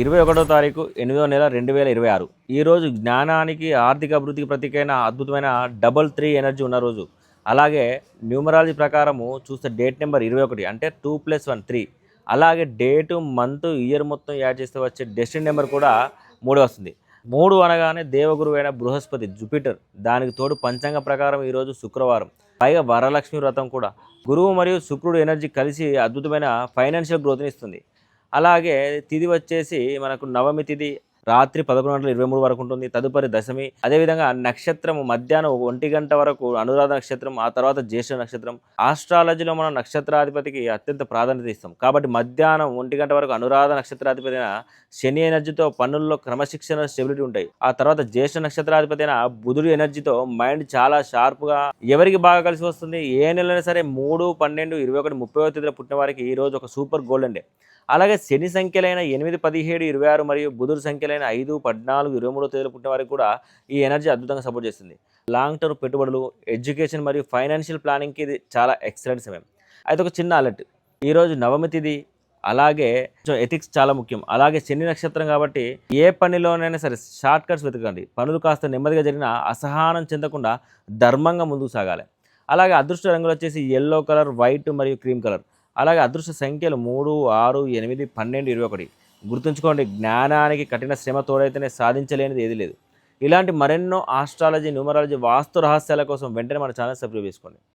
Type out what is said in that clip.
21వ తారీఖు 8వ నెల 2026 ఈరోజు జ్ఞానానికి ఆర్థిక అభివృద్ధికి ప్రతీకైన అద్భుతమైన డబల్ 3 ఎనర్జీ ఉన్న రోజు. అలాగే న్యూమరాలజీ ప్రకారము చూస్తే డేట్ నెంబర్ 21 అంటే 2+1 3. అలాగే డేటు మంత్ ఇయర్ మొత్తం యాడ్ చేస్తే వచ్చే డెస్టినీ నెంబర్ కూడా 3 వస్తుంది. 3 అనగానే దేవగురువు అయిన బృహస్పతి జూపిటర్, దానికి తోడు పంచాంగ ప్రకారం ఈరోజు శుక్రవారం, పైగా వరలక్ష్మి వ్రతం కూడా. గురువు మరియు శుక్రుడు ఎనర్జీ కలిసి అద్భుతమైన ఫైనాన్షియల్ గ్రోత్ని ఇస్తుంది. అలాగే తిథి వచ్చేసి మనకు నవమి తిథి రాత్రి 11:23 వరకు ఉంటుంది. తదుపరి దశమి. అదేవిధంగా నక్షత్రం మధ్యాహ్నం 1 గంట వరకు అనురాధ నక్షత్రం, ఆ తర్వాత జ్యేష్ఠ నక్షత్రం. ఆస్ట్రాలజీలో మనం నక్షత్రాధిపతికి అత్యంత ప్రాధాన్యత ఇస్తాం. కాబట్టి మధ్యాహ్నం 1 గంట వరకు అనురాధ నక్షత్రాధిపతి అయిన శని ఎనర్జీతో పనుల్లో క్రమశిక్షణ స్టెబిలిటీ ఉంటాయి. ఆ తర్వాత జ్యేష్ఠ నక్షత్రాధిపతి అయిన బుధుడి ఎనర్జీతో మైండ్ చాలా షార్ప్గా. ఎవరికి బాగా కలిసి వస్తుంది? ఏ నెలైనా సరే 3, 12, 21, 30వ తేదీలో పుట్టిన వారికి ఈరోజు ఒక సూపర్ గోల్డెన్ డే. అలాగే శని సంఖ్యలైన 8, 17, 26 మరియు బుధుడు సంఖ్యలైన 5, 14, 23వ తేదీలో పుట్టిన వారికి కూడా ఈ ఎనర్జీ అద్భుతంగా సపోర్ట్ చేస్తుంది. లాంగ్ టర్మ్ పెట్టుబడులు, ఎడ్యుకేషన్ మరియు ఫైనాన్షియల్ ప్లానింగ్కి ఇది చాలా ఎక్సలెంట్ సమయం. అయితే ఒక చిన్న అలర్ట్, ఈరోజు నవమి తిథి. అలాగే ఎథిక్స్ చాలా ముఖ్యం. అలాగే శని నక్షత్రం కాబట్టి ఏ పనిలోనైనా సరే షార్ట్ కట్స్ వెతకండి. పనులు కాస్త నెమ్మదిగా జరిగినా అసహనం చెందకుండా ధర్మంగా ముందుకు సాగాలి. అలాగే అదృష్ట రంగులు వచ్చేసి ఎల్లో కలర్, వైట్ మరియు క్రీమ్ కలర్. అలాగే అదృష్ట సంఖ్యలు 3, 6, 8, 12, 21. గుర్తుంచుకోండి, జ్ఞానానికి కఠిన శ్రమ తోడైతేనే సాధించలేనిది ఏది లేదు. ఇలాంటి మరెన్నో ఆస్ట్రాలజీ, న్యూమరాలజీ, వాస్తు రహస్యాల కోసం వెంటనే మన ఛానల్ సబ్స్క్రైబ్ చేసుకోండి.